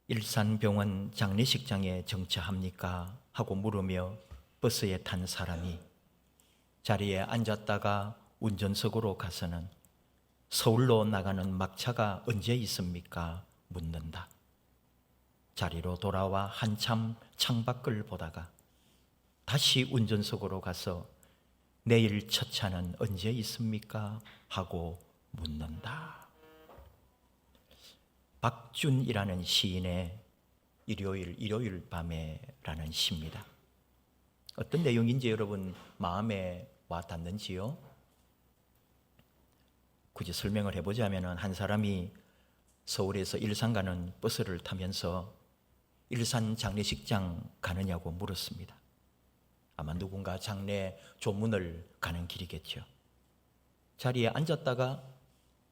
일산병원 장례식장에 정차합니까? 하고 물으며 버스에 탄 사람이 자리에 앉았다가 운전석으로 가서는 서울로 나가는 막차가 언제 있습니까? 묻는다. 자리로 돌아와 한참 창밖을 보다가 다시 운전석으로 가서 내일 첫 차는 언제 있습니까? 하고 묻는다. 박준이라는 시인의 일요일 밤에라는 시입니다. 어떤 내용인지 여러분 마음에 와 닿는지요? 굳이 설명을 해보자면 한 사람이 서울에서 일산 가는 버스를 타면서 일산 장례식장 가느냐고 물었습니다. 아마 누군가 장례 조문을 가는 길이겠죠. 자리에 앉았다가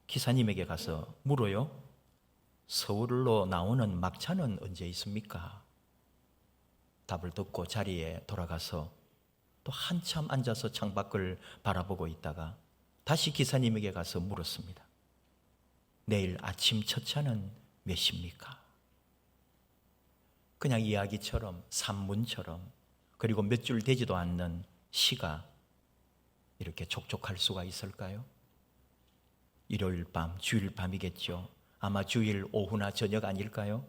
기사님에게 가서 물어요. 서울로 나오는 막차는 언제 있습니까? 답을 듣고 자리에 돌아가서 또 한참 앉아서 창밖을 바라보고 있다가 다시 기사님에게 가서 물었습니다. 내일 아침 첫 차는 몇 시입니까? 그냥 이야기처럼 산문처럼 그리고 몇 줄 되지도 않는 시가 이렇게 촉촉할 수가 있을까요? 일요일 밤, 주일 밤이겠죠. 아마 주일 오후나 저녁 아닐까요?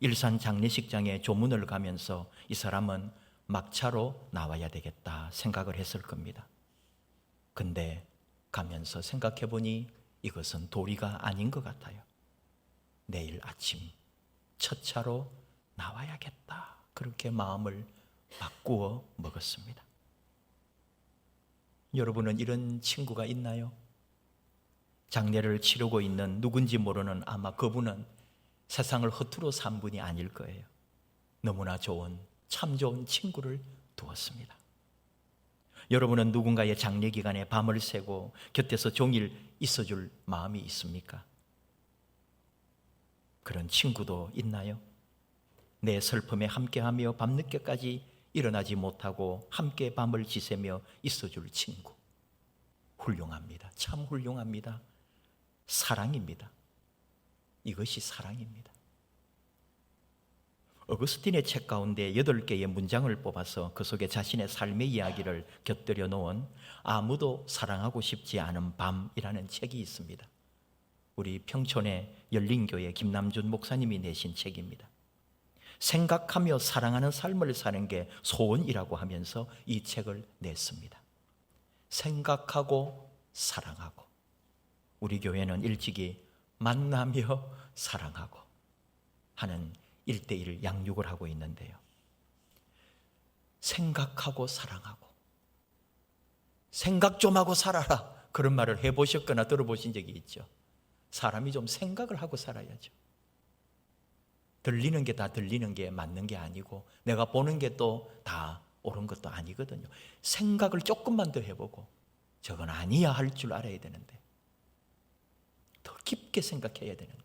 일산 장례식장에 조문을 가면서 이 사람은 막차로 나와야 되겠다 생각을 했을 겁니다. 근데 가면서 생각해 보니 이것은 도리가 아닌 것 같아요. 내일 아침 첫 차로 나와야겠다. 그렇게 마음을 바꾸어 먹었습니다. 여러분은 이런 친구가 있나요? 장례를 치르고 있는 누군지 모르는 아마 그분은 세상을 허투루 산 분이 아닐 거예요. 너무나 좋은, 참 좋은 친구를 두었습니다. 여러분은 누군가의 장례 기간에 밤을 새고 곁에서 종일 있어줄 마음이 있습니까? 그런 친구도 있나요? 내 슬픔에 함께하며 밤늦게까지 일어나지 못하고 함께 밤을 지새며 있어줄 친구. 훌륭합니다. 참 훌륭합니다. 사랑입니다. 이것이 사랑입니다. 어거스틴의 책 가운데 8개의 문장을 뽑아서 그 속에 자신의 삶의 이야기를 곁들여 놓은 아무도 사랑하고 싶지 않은 밤이라는 책이 있습니다. 우리 평촌의 열린교회 김남준 목사님이 내신 책입니다. 생각하며 사랑하는 삶을 사는 게 소원이라고 하면서 이 책을 냈습니다. 생각하고 사랑하고, 우리 교회는 일찍이 만나며 사랑하고 하는 1:1 양육을 하고 있는데요. 생각하고 사랑하고, 생각 좀 하고 살아라, 그런 말을 해보셨거나 들어보신 적이 있죠. 사람이 좀 생각을 하고 살아야죠. 들리는 게 다 들리는 게 맞는 게 아니고 내가 보는 게 또 다 옳은 것도 아니거든요. 생각을 조금만 더 해보고 저건 아니야 할 줄 알아야 되는데, 더 깊게 생각해야 되는데,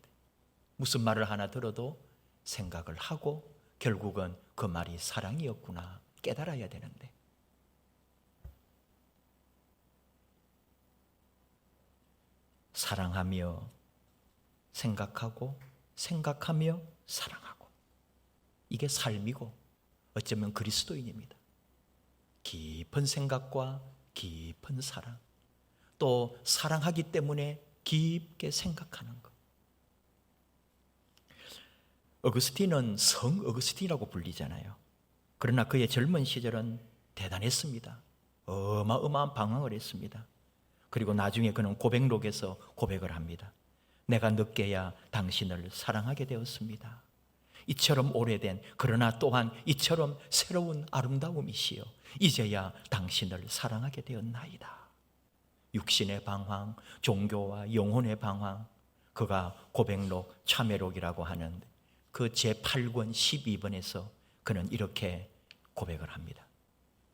무슨 말을 하나 들어도 생각을 하고 결국은 그 말이 사랑이었구나 깨달아야 되는데, 사랑하며 생각하고 생각하며 사랑하고, 이게 삶이고 어쩌면 그리스도인입니다. 깊은 생각과 깊은 사랑, 또 사랑하기 때문에 깊게 생각하는 것. 어거스틴은 성 어거스틴이라고 불리잖아요. 그러나 그의 젊은 시절은 대단했습니다. 어마어마한 방황을 했습니다. 그리고 나중에 그는 고백록에서 고백을 합니다. 내가 늦게야 당신을 사랑하게 되었습니다. 이처럼 오래된, 그러나 또한 이처럼 새로운 아름다움이시여 이제야 당신을 사랑하게 되었나이다. 육신의 방황, 종교와 영혼의 방황, 그가 고백록, 참회록이라고 하는 그 제8권 12번에서 그는 이렇게 고백을 합니다.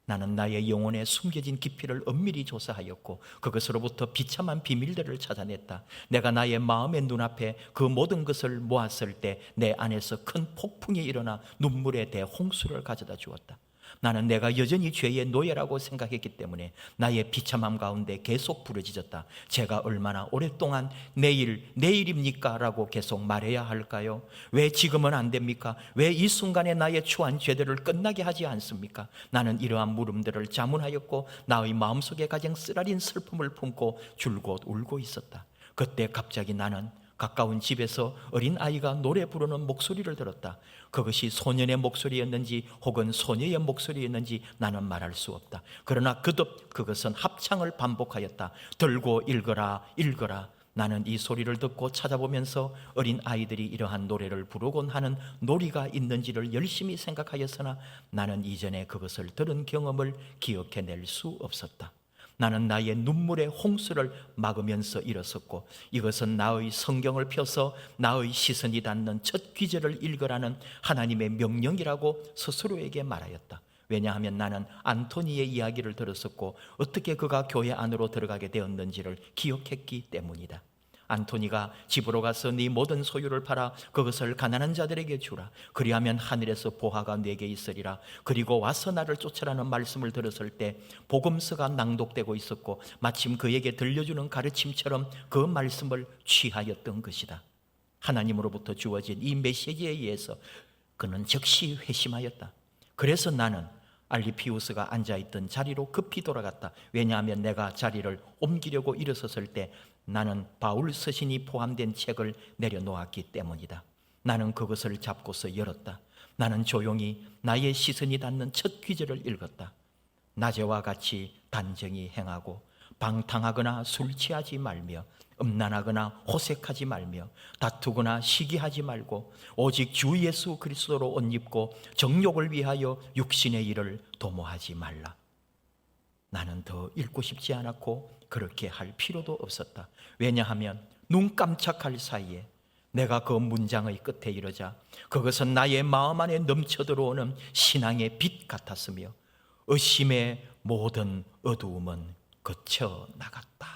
나는 나의 영혼에 숨겨진 깊이를 엄밀히 조사하였고 그것으로부터 비참한 비밀들을 찾아냈다. 내가 나의 마음의 눈앞에 그 모든 것을 모았을 때 내 안에서 큰 폭풍이 일어나 눈물의 대홍수를 가져다 주었다. 나는 내가 여전히 죄의 노예라고 생각했기 때문에 나의 비참함 가운데 계속 부르짖었다. 제가 얼마나 오랫동안 내일입니까? 라고 계속 말해야 할까요? 왜 지금은 안 됩니까? 왜 이 순간에 나의 추한 죄들을 끝나게 하지 않습니까? 나는 이러한 물음들을 자문하였고 나의 마음속에 가장 쓰라린 슬픔을 품고 줄곧 울고 있었다. 그때 갑자기 나는 가까운 집에서 어린 아이가 노래 부르는 목소리를 들었다. 그것이 소년의 목소리였는지 혹은 소녀의 목소리였는지 나는 말할 수 없다. 그러나 그듭 그것은 합창을 반복하였다. 들고 읽어라 읽어라. 나는 이 소리를 듣고 찾아보면서 어린 아이들이 이러한 노래를 부르곤 하는 놀이가 있는지를 열심히 생각하였으나 나는 이전에 그것을 들은 경험을 기억해낼 수 없었다. 나는 나의 눈물의 홍수를 막으면서 일어섰고 이것은 나의 성경을 펴서 나의 시선이 닿는 첫 귀절을 읽으라는 하나님의 명령이라고 스스로에게 말하였다. 왜냐하면 나는 안토니의 이야기를 들었었고 어떻게 그가 교회 안으로 들어가게 되었는지를 기억했기 때문이다. 안토니가 집으로 가서 네 모든 소유를 팔아 그것을 가난한 자들에게 주라. 그리하면 하늘에서 보화가 네게 있으리라. 그리고 와서 나를 쫓으라는 말씀을 들었을 때 복음서가 낭독되고 있었고 마침 그에게 들려주는 가르침처럼 그 말씀을 취하였던 것이다. 하나님으로부터 주어진 이 메시지에 의해서 그는 즉시 회심하였다. 그래서 나는 알리피우스가 앉아있던 자리로 급히 돌아갔다. 왜냐하면 내가 자리를 옮기려고 일어섰을 때 나는 바울 서신이 포함된 책을 내려놓았기 때문이다. 나는 그것을 잡고서 열었다. 나는 조용히 나의 시선이 닿는 첫 귀절을 읽었다. 낮에와 같이 단정히 행하고 방탕하거나 술 취하지 말며 음란하거나 호색하지 말며 다투거나 시기하지 말고 오직 주 예수 그리스도로 옷 입고 정욕을 위하여 육신의 일을 도모하지 말라. 나는 더 읽고 싶지 않았고 그렇게 할 필요도 없었다. 왜냐하면 눈 깜짝할 사이에 내가 그 문장의 끝에 이르자 그것은 나의 마음 안에 넘쳐 들어오는 신앙의 빛 같았으며 의심의 모든 어두움은 거쳐 나갔다.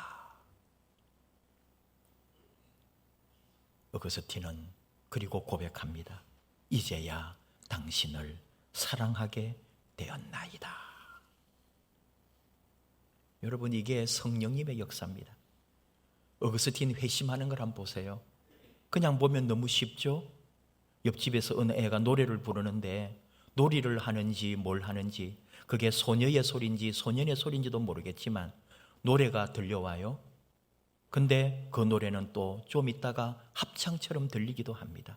어거스틴은 그리고 고백합니다. 이제야 당신을 사랑하게 되었나이다. 여러분, 이게 성령님의 역사입니다. 어거스틴 회심하는 걸 한번 보세요. 그냥 보면 너무 쉽죠? 옆집에서 어느 애가 노래를 부르는데 놀이를 하는지 뭘 하는지 그게 소녀의 소리인지 소년의 소리인지도 모르겠지만 노래가 들려와요. 근데 그 노래는 또 좀 있다가 합창처럼 들리기도 합니다.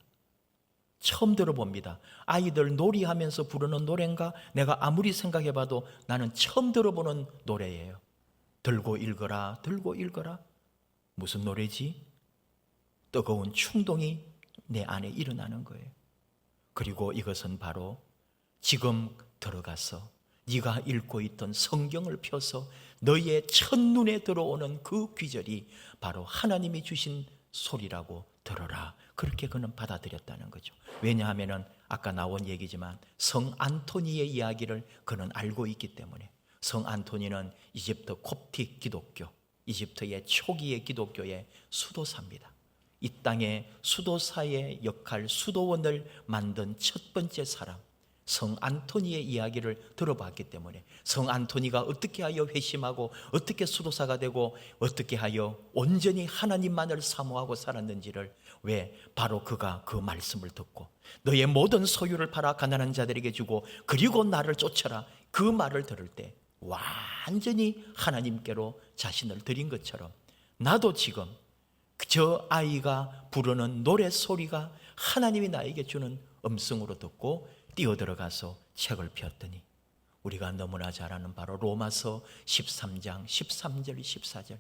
처음 들어봅니다. 아이들 놀이하면서 부르는 노래인가? 내가 아무리 생각해봐도 나는 처음 들어보는 노래예요. 들고 읽어라, 들고 읽어라. 무슨 노래지? 뜨거운 충동이 내 안에 일어나는 거예요. 그리고 이것은 바로 지금 들어가서 네가 읽고 있던 성경을 펴서 너의 첫눈에 들어오는 그 귀절이 바로 하나님이 주신 소리라고 들어라. 그렇게 그는 받아들였다는 거죠. 왜냐하면 아까 나온 얘기지만 성 안토니의 이야기를 그는 알고 있기 때문에. 성 안토니는 이집트 콥틱 기독교, 이집트의 초기의 기독교의 수도사입니다. 이 땅의 수도사의 역할, 수도원을 만든 첫 번째 사람, 성 안토니의 이야기를 들어봤기 때문에 성 안토니가 어떻게 하여 회심하고 어떻게 수도사가 되고 어떻게 하여 온전히 하나님만을 사모하고 살았는지를, 왜? 바로 그가 그 말씀을 듣고 너의 모든 소유를 팔아 가난한 자들에게 주고 그리고 나를 쫓아라, 그 말을 들을 때 완전히 하나님께로 자신을 드린 것처럼 나도 지금 저 아이가 부르는 노래 소리가 하나님이 나에게 주는 음성으로 듣고 뛰어들어가서 책을 폈더니 우리가 너무나 잘 아는 바로 로마서 13장 13절 14절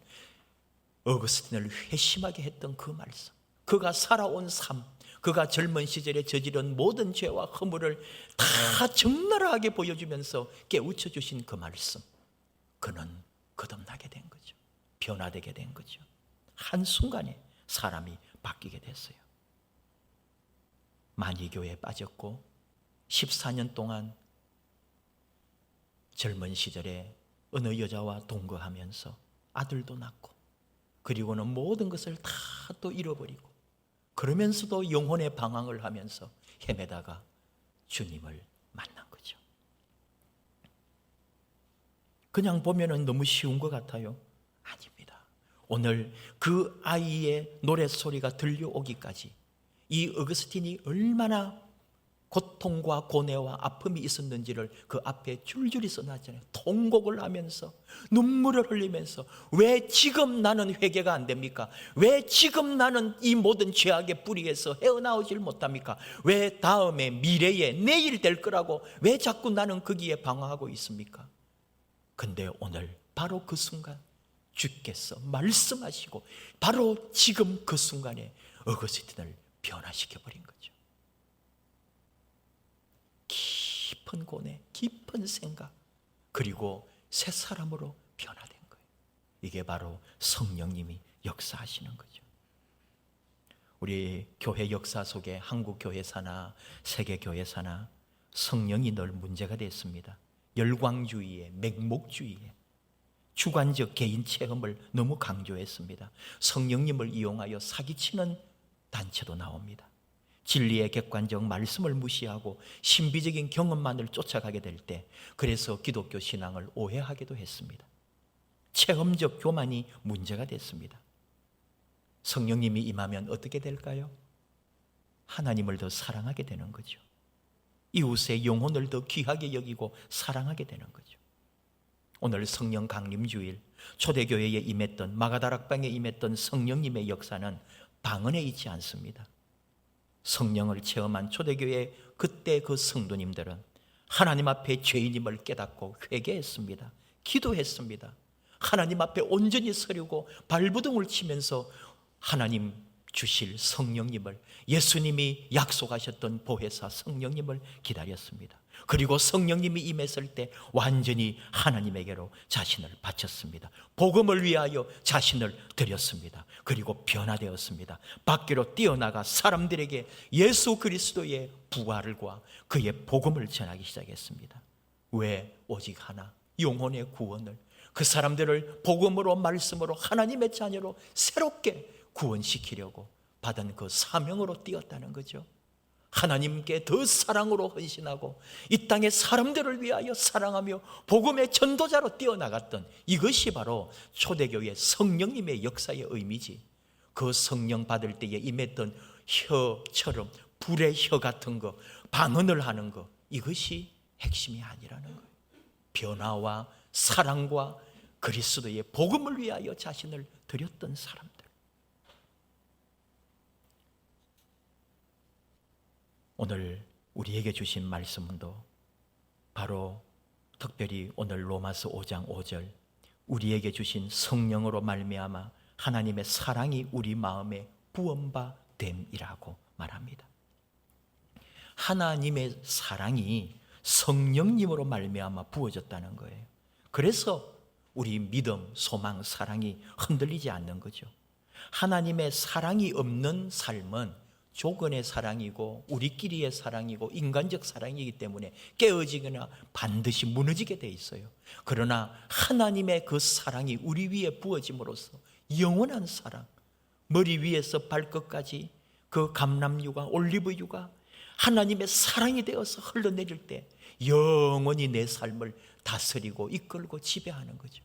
어거스틴을 회심하게 했던 그 말씀, 그가 살아온 삶, 그가 젊은 시절에 저지른 모든 죄와 허물을 다 적나라하게 보여주면서 깨우쳐 주신 그 말씀, 그는 거듭나게 된 거죠. 변화되게 된 거죠. 한순간에 사람이 바뀌게 됐어요. 만이교에 빠졌고 14년 동안 젊은 시절에 어느 여자와 동거하면서 아들도 낳고 그리고는 모든 것을 다 또 잃어버리고 그러면서도 영혼의 방황을 하면서 헤매다가 주님을 만난 거죠. 그냥 보면은 너무 쉬운 것 같아요. 아닙니다. 오늘 그 아이의 노랫소리가 들려오기까지 이 어거스틴이 얼마나 고통과 고뇌와 아픔이 있었는지를 그 앞에 줄줄이 써놨잖아요. 통곡을 하면서 눈물을 흘리면서 왜 지금 나는 회개가 안 됩니까? 왜 지금 나는 이 모든 죄악의 뿌리에서 헤어나오질 못합니까? 왜 다음에 미래에 내일 될 거라고 왜 자꾸 나는 거기에 방황하고 있습니까? 근데 오늘 바로 그 순간 주께서 말씀하시고 바로 지금 그 순간에 어거스틴을 변화시켜버린 거죠. 깊은 고뇌, 깊은 생각, 그리고 새 사람으로 변화된 거예요. 이게 바로 성령님이 역사하시는 거죠. 우리 교회 역사 속에 한국 교회사나 세계 교회사나 성령이 늘 문제가 됐습니다. 열광주의에, 맹목주의에, 주관적 개인 체험을 너무 강조했습니다. 성령님을 이용하여 사기치는 단체도 나옵니다. 진리의 객관적 말씀을 무시하고 신비적인 경험만을 쫓아가게 될 때, 그래서 기독교 신앙을 오해하기도 했습니다. 체험적 교만이 문제가 됐습니다. 성령님이 임하면 어떻게 될까요? 하나님을 더 사랑하게 되는 거죠. 이웃의 영혼을 더 귀하게 여기고 사랑하게 되는 거죠. 오늘 성령 강림주일, 초대교회에 임했던, 마가다락방에 임했던 성령님의 역사는 방언에 있지 않습니다. 성령을 체험한 초대교회 그때 그 성도님들은 하나님 앞에 죄인임을 깨닫고 회개했습니다. 기도했습니다. 하나님 앞에 온전히 서려고 발버둥을 치면서 하나님 주실 성령님을, 예수님이 약속하셨던 보혜사 성령님을 기다렸습니다. 그리고 성령님이 임했을 때 완전히 하나님에게로 자신을 바쳤습니다. 복음을 위하여 자신을 드렸습니다. 그리고 변화되었습니다. 밖으로 뛰어나가 사람들에게 예수 그리스도의 부활과 그의 복음을 전하기 시작했습니다. 왜? 오직 하나, 영혼의 구원을, 그 사람들을 복음으로, 말씀으로 하나님의 자녀로 새롭게 구원시키려고 받은 그 사명으로 뛰었다는 거죠. 하나님께 더 사랑으로 헌신하고 이 땅의 사람들을 위하여 사랑하며 복음의 전도자로 뛰어나갔던, 이것이 바로 초대교회 성령님의 역사의 의미지. 그 성령 받을 때에 임했던 혀처럼 불의 혀 같은 거, 방언을 하는 거, 이것이 핵심이 아니라는 거예요. 변화와 사랑과 그리스도의 복음을 위하여 자신을 드렸던 사람들. 오늘 우리에게 주신 말씀도 바로 특별히 오늘 로마서 5장 5절, 우리에게 주신 성령으로 말미암아 하나님의 사랑이 우리 마음에 부음바 됨이라고 말합니다. 하나님의 사랑이 성령님으로 말미암아 부어졌다는 거예요. 그래서 우리 믿음, 소망, 사랑이 흔들리지 않는 거죠. 하나님의 사랑이 없는 삶은 조건의 사랑이고 우리끼리의 사랑이고 인간적 사랑이기 때문에 깨어지거나 반드시 무너지게 돼 있어요. 그러나 하나님의 그 사랑이 우리 위에 부어짐으로써 영원한 사랑, 머리 위에서 발끝까지 그 감람유가, 올리브유가 하나님의 사랑이 되어서 흘러내릴 때 영원히 내 삶을 다스리고 이끌고 지배하는 거죠.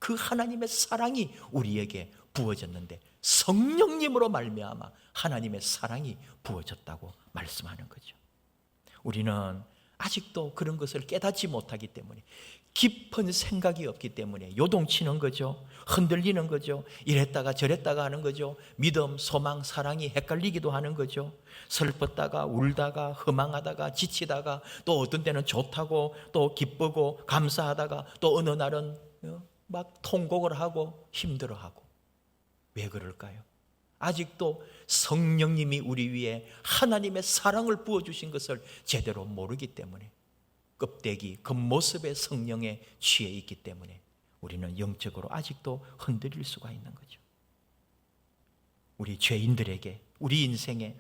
그 하나님의 사랑이 우리에게 부어졌는데 성령님으로 말미암아 하나님의 사랑이 부어졌다고 말씀하는 거죠. 우리는 아직도 그런 것을 깨닫지 못하기 때문에, 깊은 생각이 없기 때문에 요동치는 거죠. 흔들리는 거죠. 이랬다가 저랬다가 하는 거죠. 믿음, 소망, 사랑이 헷갈리기도 하는 거죠. 슬펐다가 울다가 허망하다가 지치다가 또 어떤 때는 좋다고 또 기쁘고 감사하다가 또 어느 날은 막 통곡을 하고 힘들어하고. 왜 그럴까요? 아직도 성령님이 우리 위에 하나님의 사랑을 부어주신 것을 제대로 모르기 때문에, 껍데기, 겉모습의 성령에 취해 있기 때문에 우리는 영적으로 아직도 흔들릴 수가 있는 거죠. 우리 죄인들에게, 우리 인생에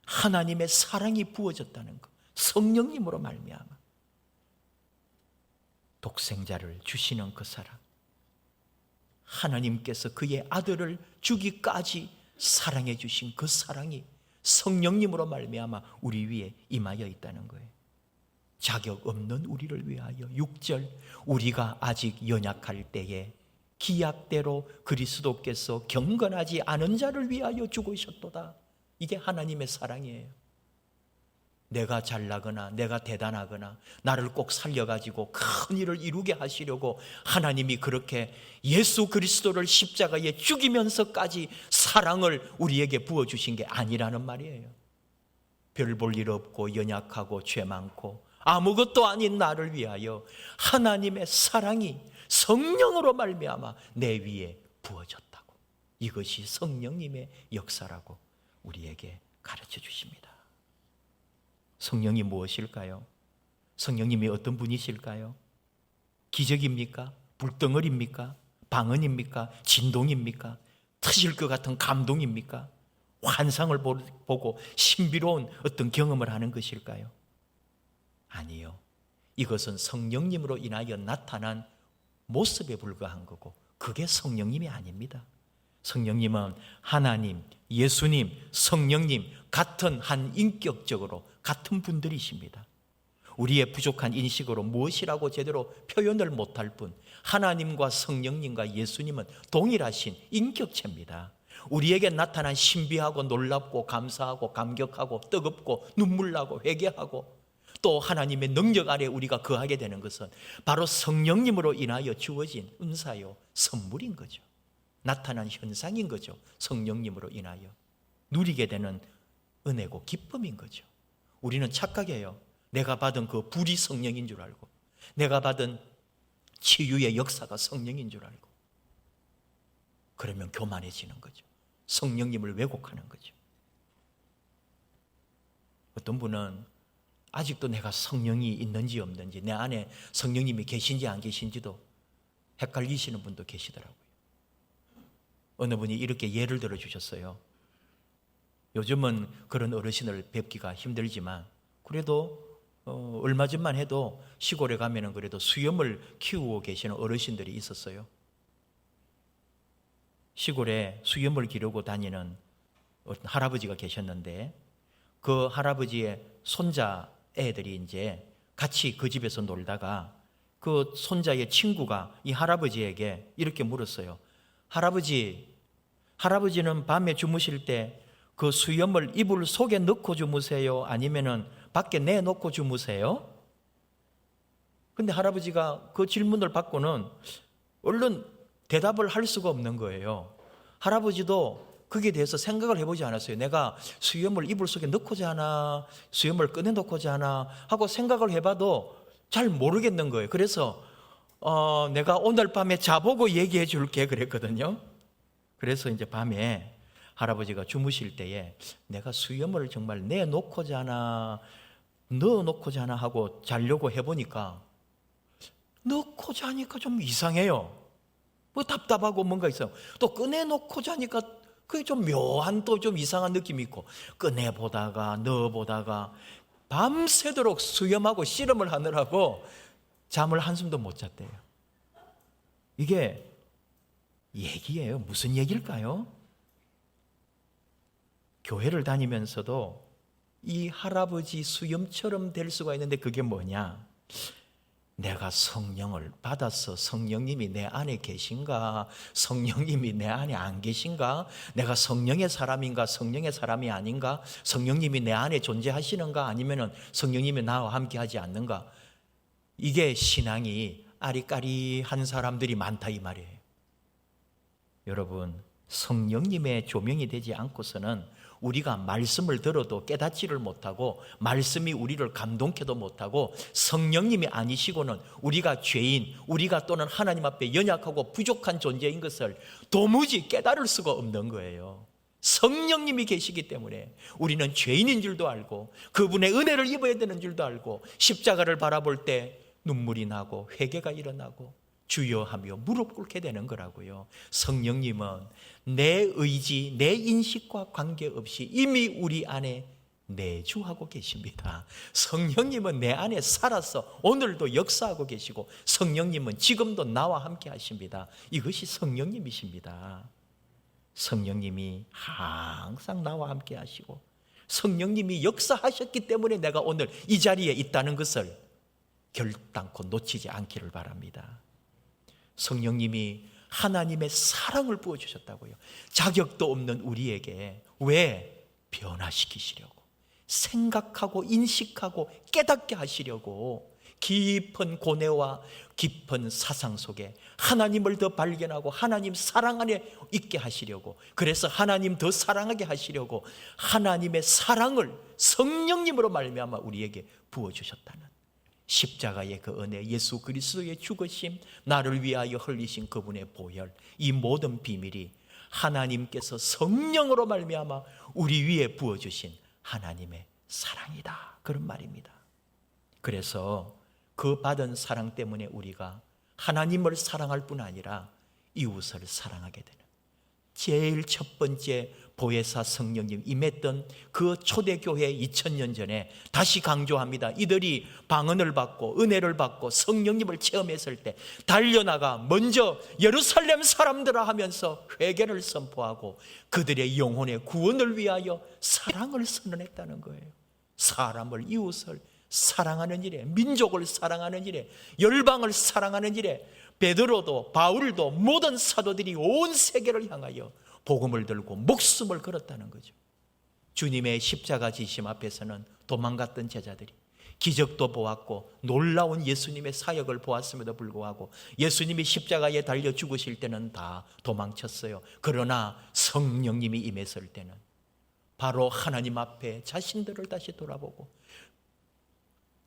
하나님의 사랑이 부어졌다는 것, 성령님으로 말미암아 독생자를 주시는 그 사랑, 하나님께서 그의 아들을 주기까지 사랑해 주신 그 사랑이 성령님으로 말미암아 우리 위에 임하여 있다는 거예요. 자격 없는 우리를 위하여 6절 우리가 아직 연약할 때에 기약대로 그리스도께서 경건하지 않은 자를 위하여 죽으셨도다. 이게 하나님의 사랑이에요. 내가 잘나거나 내가 대단하거나 나를 꼭 살려가지고 큰 일을 이루게 하시려고 하나님이 그렇게 예수 그리스도를 십자가에 죽이면서까지 사랑을 우리에게 부어주신 게 아니라는 말이에요. 별 볼 일 없고 연약하고 죄 많고 아무것도 아닌 나를 위하여 하나님의 사랑이 성령으로 말미암아 내 위에 부어졌다고. 이것이 성령님의 역사라고 우리에게 가르쳐 주십니다. 성령이 무엇일까요? 성령님이 어떤 분이실까요? 기적입니까? 불덩어리입니까? 방언입니까? 진동입니까? 터질 것 같은 감동입니까? 환상을 보고 신비로운 어떤 경험을 하는 것일까요? 아니요. 이것은 성령님으로 인하여 나타난 모습에 불과한 거고 그게 성령님이 아닙니다. 성령님은 하나님, 예수님, 성령님 같은 한 인격적으로 같은 분들이십니다. 우리의 부족한 인식으로 무엇이라고 제대로 표현을 못할 뿐 하나님과 성령님과 예수님은 동일하신 인격체입니다. 우리에게 나타난 신비하고 놀랍고 감사하고 감격하고 뜨겁고 눈물나고 회개하고 또 하나님의 능력 아래 우리가 거하게 되는 것은 바로 성령님으로 인하여 주어진 은사요 선물인 거죠. 나타난 현상인 거죠. 성령님으로 인하여 누리게 되는 은혜고 기쁨인 거죠. 우리는 착각해요. 내가 받은 그 불이 성령인 줄 알고 내가 받은 치유의 역사가 성령인 줄 알고 그러면 교만해지는 거죠. 성령님을 왜곡하는 거죠. 어떤 분은 아직도 내가 성령이 있는지 없는지 내 안에 성령님이 계신지 안 계신지도 헷갈리시는 분도 계시더라고요. 어느 분이 이렇게 예를 들어 주셨어요. 요즘은 그런 어르신을 뵙기가 힘들지만 그래도 얼마 전만 해도 시골에 가면은 그래도 수염을 키우고 계시는 어르신들이 있었어요. 시골에 수염을 기르고 다니는 어떤 할아버지가 계셨는데 그 할아버지의 손자 애들이 이제 같이 그 집에서 놀다가 그 손자의 친구가 이 할아버지에게 이렇게 물었어요. 할아버지는 밤에 주무실 때 그 수염을 이불 속에 넣고 주무세요? 아니면은 밖에 내놓고 주무세요? 근데 할아버지가 그 질문을 받고는 얼른 대답을 할 수가 없는 거예요. 할아버지도 거기에 대해서 생각을 해보지 않았어요. 내가 수염을 이불 속에 넣고자 하나, 수염을 꺼내놓고자 하나 하고 생각을 해봐도 잘 모르겠는 거예요. 그래서 내가 오늘 밤에 자보고 얘기해 줄게 그랬거든요. 그래서 이제 밤에 할아버지가 주무실 때에 내가 수염을 정말 내놓고자 하나, 넣어놓고자 하나 하고 자려고 해보니까 넣고 자니까 좀 이상해요. 뭐 답답하고 뭔가 있어요. 또 꺼내놓고 자니까 그게 좀 묘한 또 좀 이상한 느낌이 있고 꺼내보다가 넣어보다가 밤새도록 수염하고 씨름을 하느라고 잠을 한숨도 못 잤대요. 이게 얘기예요. 무슨 얘기일까요? 교회를 다니면서도 이 할아버지 수염처럼 될 수가 있는데 그게 뭐냐? 내가 성령을 받아서 성령님이 내 안에 계신가? 성령님이 내 안에 안 계신가? 내가 성령의 사람인가? 성령의 사람이 아닌가? 성령님이 내 안에 존재하시는가? 아니면 성령님이 나와 함께 하지 않는가? 이게 신앙이 아리까리한 사람들이 많다 이 말이에요. 여러분, 성령님의 조명이 되지 않고서는 우리가 말씀을 들어도 깨닫지를 못하고 말씀이 우리를 감동케도 못하고 성령님이 아니시고는 우리가 죄인, 우리가 또는 하나님 앞에 연약하고 부족한 존재인 것을 도무지 깨달을 수가 없는 거예요. 성령님이 계시기 때문에 우리는 죄인인 줄도 알고 그분의 은혜를 입어야 되는 줄도 알고 십자가를 바라볼 때 눈물이 나고 회개가 일어나고 주여 하며 무릎 꿇게 되는 거라고요. 성령님은 내 의지, 내 인식과 관계없이 이미 우리 안에 내주하고 계십니다. 성령님은 내 안에 살아서 오늘도 역사하고 계시고 성령님은 지금도 나와 함께 하십니다. 이것이 성령님이십니다. 성령님이 항상 나와 함께 하시고 성령님이 역사하셨기 때문에 내가 오늘 이 자리에 있다는 것을 결단코 놓치지 않기를 바랍니다. 성령님이 하나님의 사랑을 부어주셨다고요. 자격도 없는 우리에게 왜 변화시키시려고, 생각하고 인식하고 깨닫게 하시려고 깊은 고뇌와 깊은 사상 속에 하나님을 더 발견하고 하나님 사랑 안에 있게 하시려고, 그래서 하나님 더 사랑하게 하시려고 하나님의 사랑을 성령님으로 말미암아 우리에게 부어주셨다는 십자가의 그 은혜, 예수 그리스도의 죽으심, 나를 위하여 흘리신 그분의 보혈, 이 모든 비밀이 하나님께서 성령으로 말미암아 우리 위에 부어주신 하나님의 사랑이다, 그런 말입니다. 그래서 그 받은 사랑 때문에 우리가 하나님을 사랑할 뿐 아니라 이웃을 사랑하게 되는, 제일 첫 번째 보혜사 성령님 임했던 그 초대교회 2000년 전에, 다시 강조합니다, 이들이 방언을 받고 은혜를 받고 성령님을 체험했을 때 달려나가 먼저 예루살렘 사람들아 하면서 회개를 선포하고 그들의 영혼의 구원을 위하여 사랑을 선언했다는 거예요. 사람을, 이웃을 사랑하는 일에, 민족을 사랑하는 일에, 열방을 사랑하는 일에 베드로도 바울도 모든 사도들이 온 세계를 향하여 복음을 들고 목숨을 걸었다는 거죠. 주님의 십자가 지심 앞에서는 도망갔던 제자들이 기적도 보았고 놀라운 예수님의 사역을 보았음에도 불구하고 예수님이 십자가에 달려 죽으실 때는 다 도망쳤어요. 그러나 성령님이 임했을 때는 바로 하나님 앞에 자신들을 다시 돌아보고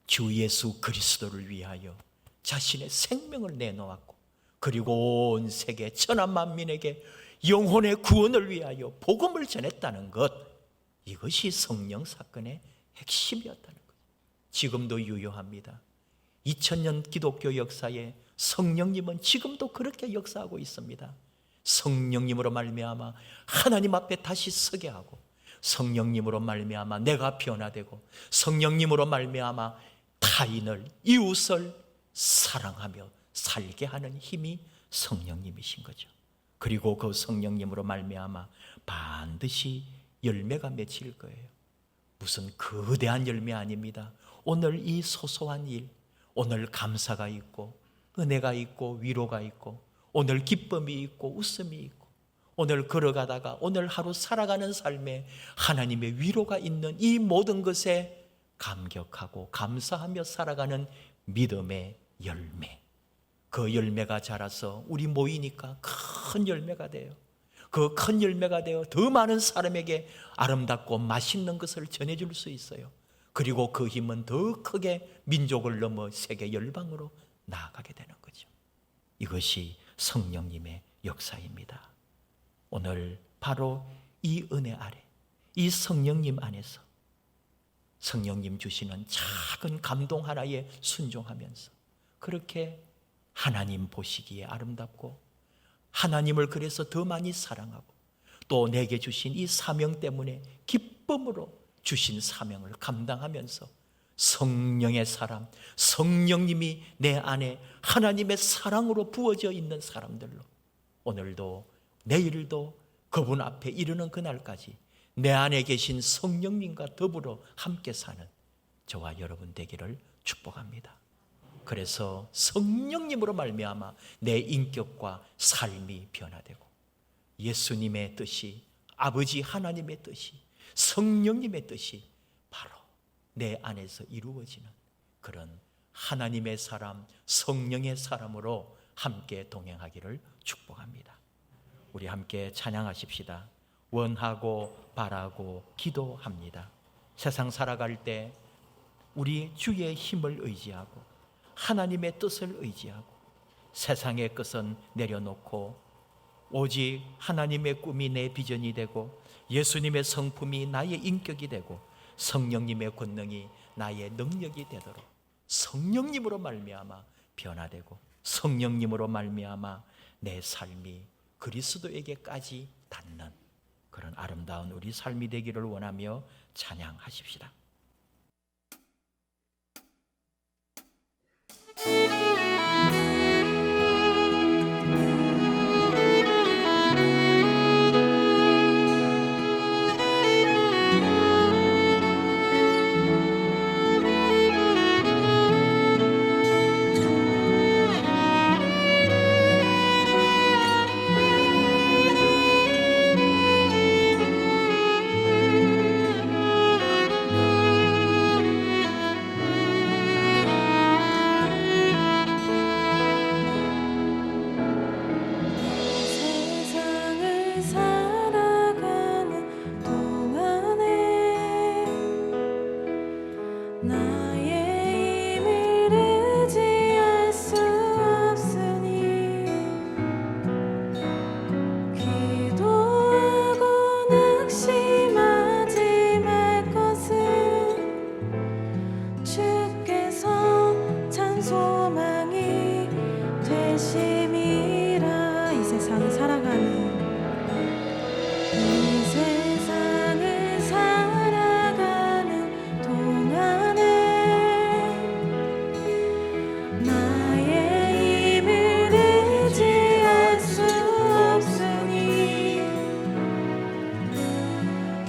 주 예수 그리스도를 위하여 자신의 생명을 내놓았고, 그리고 온 세계 천하 만민에게 영혼의 구원을 위하여 복음을 전했다는 것, 이것이 성령 사건의 핵심이었다는 것. 지금도 유효합니다. 2000년 기독교 역사에 성령님은 지금도 그렇게 역사하고 있습니다. 성령님으로 말미암아 하나님 앞에 다시 서게 하고, 성령님으로 말미암아 내가 변화되고, 성령님으로 말미암아 타인을, 이웃을 사랑하며 살게 하는 힘이 성령님이신 거죠. 그리고 그 성령님으로 말미암아 반드시 열매가 맺힐 거예요. 무슨 거대한 열매 아닙니다. 오늘 이 소소한 일, 오늘 감사가 있고 은혜가 있고 위로가 있고 오늘 기쁨이 있고 웃음이 있고 오늘 걸어가다가 오늘 하루 살아가는 삶에 하나님의 위로가 있는 이 모든 것에 감격하고 감사하며 살아가는 믿음의 열매, 그 열매가 자라서 우리 모이니까 큰 열매가 돼요. 그 큰 열매가 되어 더 많은 사람에게 아름답고 맛있는 것을 전해줄 수 있어요. 그리고 그 힘은 더 크게 민족을 넘어 세계 열방으로 나아가게 되는 거죠. 이것이 성령님의 역사입니다. 오늘 바로 이 은혜 아래, 이 성령님 안에서 성령님 주시는 작은 감동 하나에 순종하면서 그렇게 하나님 보시기에 아름답고 하나님을 그래서 더 많이 사랑하고 또 내게 주신 이 사명 때문에 기쁨으로 주신 사명을 감당하면서 성령의 사람, 성령님이 내 안에 하나님의 사랑으로 부어져 있는 사람들로 오늘도 내일도 그분 앞에 이르는 그날까지 내 안에 계신 성령님과 더불어 함께 사는 저와 여러분 되기를 축복합니다. 그래서 성령님으로 말미암아 내 인격과 삶이 변화되고 예수님의 뜻이, 아버지 하나님의 뜻이, 성령님의 뜻이 바로 내 안에서 이루어지는 그런 하나님의 사람, 성령의 사람으로 함께 동행하기를 축복합니다. 우리 함께 찬양하십시다. 원하고 바라고 기도합니다. 세상 살아갈 때 우리 주의 힘을 의지하고 하나님의 뜻을 의지하고 세상의 것은 내려놓고 오직 하나님의 꿈이 내 비전이 되고 예수님의 성품이 나의 인격이 되고 성령님의 권능이 나의 능력이 되도록 성령님으로 말미암아 변화되고 성령님으로 말미암아 내 삶이 그리스도에게까지 닿는 그런 아름다운 우리 삶이 되기를 원하며 찬양하십시다.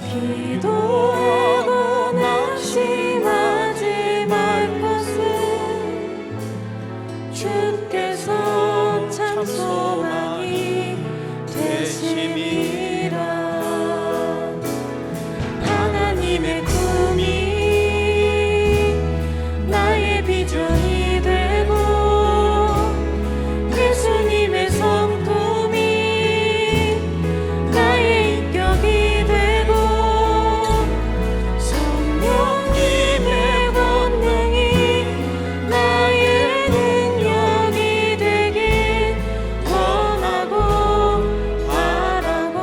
기도하고 낙심하지 말 것은 주께서 참 소망이 되심이라. 하나님의 꿈이 나의 비전이 되고 예수님의 성품이 나의 인격이 되고 성령님의 권능이 나의 능력이 되길 원하고 바라고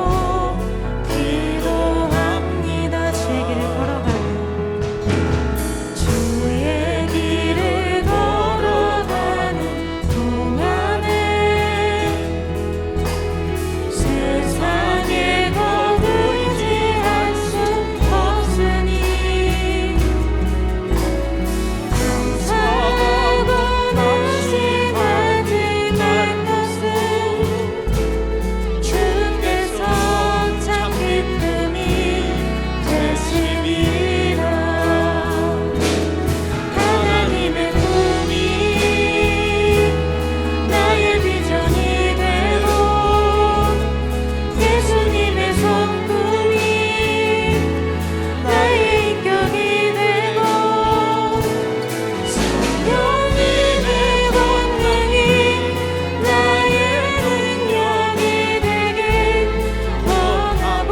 기도합니다. 주의 길을 걸어가요. 주의 길을 걸어가는 동안에 세상에 더 의지할 수 없으니 감사하고 낙심하지 말 것은 주께서 참 기쁨이 되심이라. 하나님의 꿈이 나의 비전이 되고 예수님의 성품이 나의 인격이 되고 성령님의 권능이 나의 능력이 되길 원하고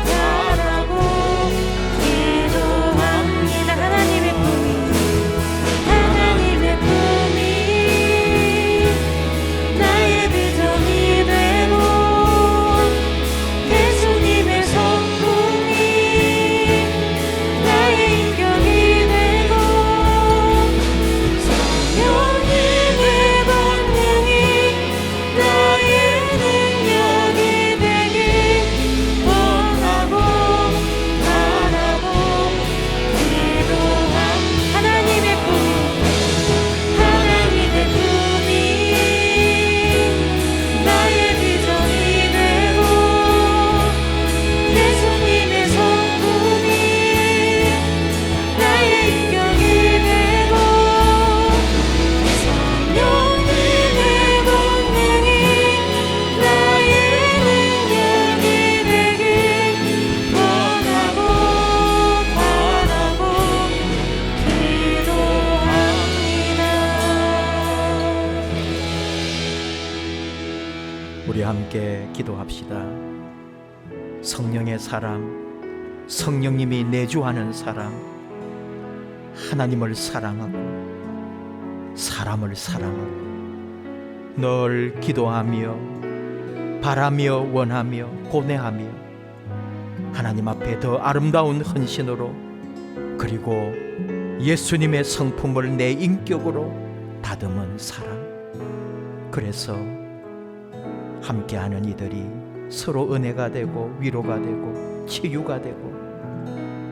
바라고 기도합니다. 하나님의 꿈이 나의 비전이 되고 예수님의 성품이 나의 인격이 되고 성령님의 권능이 나의 능력이 되길 원하고 바라고 기도함. 하나님의 꿈이 나의 비전이 되고 예수님의 성품이 나의 인격이 되고 성령님의 권능이 나의 능력이 되길 원하고 바라고 기도합니다. 우리 함께 기도합시다. 성령의 사람, 성령님이 내주하는 사람, 하나님을 사랑하고 사람을 사랑하고 늘 기도하며 바라며 원하며 고뇌하며 하나님 앞에 더 아름다운 헌신으로 그리고 예수님의 성품을 내 인격으로 다듬은 사람. 그래서 함께하는 이들이 서로 은혜가 되고 위로가 되고 치유가 되고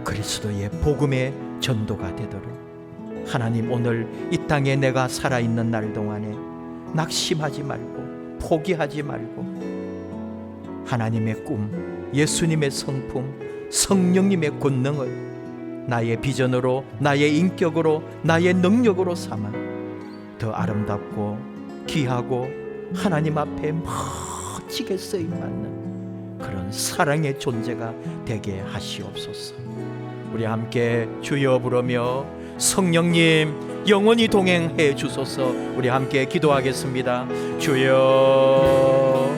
그리스도의 복음의 전도가 되도록 하나님 오늘 이 땅에 내가 살아있는 날 동안에 낙심하지 말고 포기하지 말고 하나님의 꿈, 예수님의 성품, 성령님의 권능을 나의 비전으로 나의 인격으로 나의 능력으로 삼아 더 아름답고 귀하고 하나님 앞에 멋지게 쓰임받는 그런 사랑의 존재가 되게 하시옵소서. 우리 함께 주여 부르며 성령님 영원히 동행해 주소서. 우리 함께 기도하겠습니다. 주여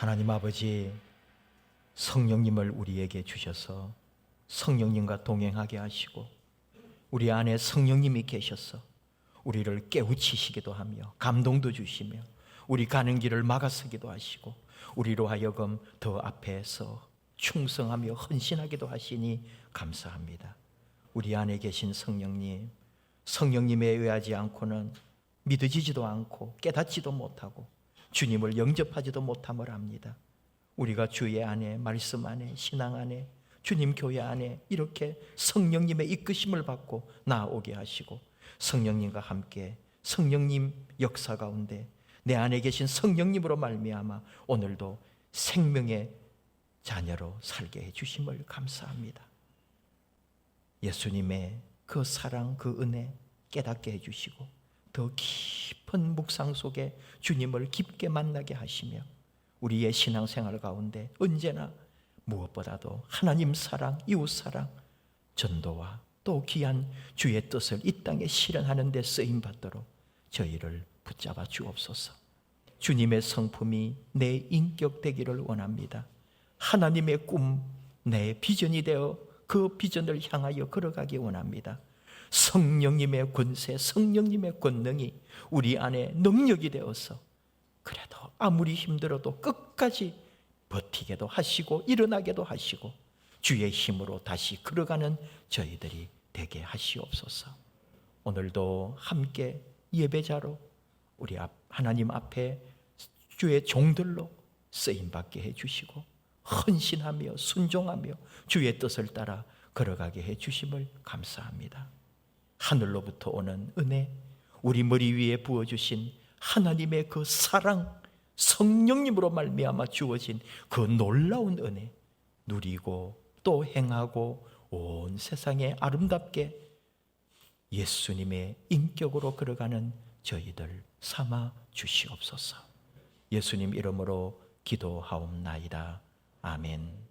하나님 아버지, 성령님을 우리에게 주셔서 성령님과 동행하게 하시고 우리 안에 성령님이 계셔서 우리를 깨우치시기도 하며 감동도 주시며 우리 가는 길을 막아서기도 하시고 우리로 하여금 더 앞에서 충성하며 헌신하기도 하시니 감사합니다. 우리 안에 계신 성령님, 성령님에 의하지 않고는 믿어지지도 않고 깨닫지도 못하고 주님을 영접하지도 못함을 압니다. 우리가 주의 안에, 말씀 안에, 신앙 안에, 주님 교회 안에 이렇게 성령님의 이끄심을 받고 나아오게 하시고 성령님과 함께 성령님 역사 가운데 내 안에 계신 성령님으로 말미암아 오늘도 생명의 자녀로 살게 해주심을 감사합니다. 예수님의 그 사랑, 그 은혜 깨닫게 해주시고 더 깊은 묵상 속에 주님을 깊게 만나게 하시며 우리의 신앙생활 가운데 언제나 무엇보다도 하나님 사랑, 이웃 사랑, 전도와 또 귀한 주의 뜻을 이 땅에 실현하는 데 쓰임받도록 저희를 붙잡아 주옵소서. 주님의 성품이 내 인격 되기를 원합니다. 하나님의 꿈, 내 비전이 되어 그 비전을 향하여 걸어가기 원합니다. 성령님의 권세, 성령님의 권능이 우리 안에 능력이 되어서 그래도 아무리 힘들어도 끝까지 버티게도 하시고 일어나게도 하시고 주의 힘으로 다시 걸어가는 저희들이 되게 하시옵소서. 오늘도 함께 예배자로 우리 하나님 앞에 주의 종들로 쓰임받게 해주시고 헌신하며 순종하며 주의 뜻을 따라 걸어가게 해주심을 감사합니다. 하늘로부터 오는 은혜, 우리 머리 위에 부어주신 하나님의 그 사랑, 성령님으로 말미암아 주어진 그 놀라운 은혜 누리고 또 행하고 온 세상에 아름답게 예수님의 인격으로 걸어가는 저희들 삼아 주시옵소서. 예수님 이름으로 기도하옵나이다. 아멘.